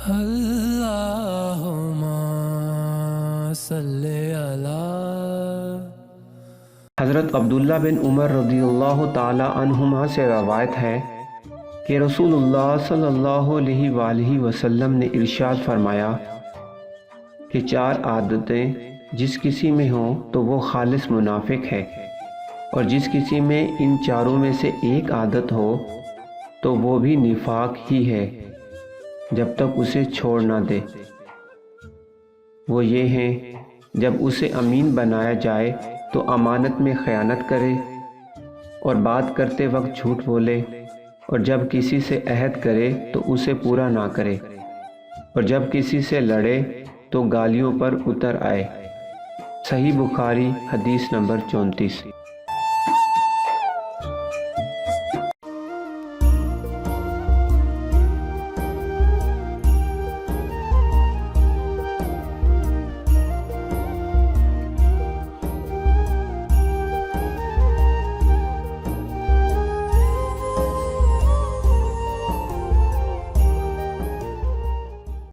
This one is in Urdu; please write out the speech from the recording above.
اللہم صلی علی۔ حضرت عبداللہ بن عمر رضی اللہ تعالی عنہما سے روایت ہے کہ رسول اللہ صلی اللہ علیہ وآلہ وسلم نے ارشاد فرمایا کہ 4 عادتیں جس کسی میں ہوں تو وہ خالص منافق ہے، اور جس کسی میں ان چاروں میں سے ایک عادت ہو تو وہ بھی نفاق ہی ہے جب تک اسے چھوڑ نہ دے۔ وہ یہ ہیں: جب اسے امین بنایا جائے تو امانت میں خیانت کرے اور بات کرتے وقت جھوٹ بولے، اور جب کسی سے عہد کرے تو اسے پورا نہ کرے، اور جب کسی سے لڑے تو گالیوں پر اتر آئے۔ صحیح بخاری حدیث نمبر 34۔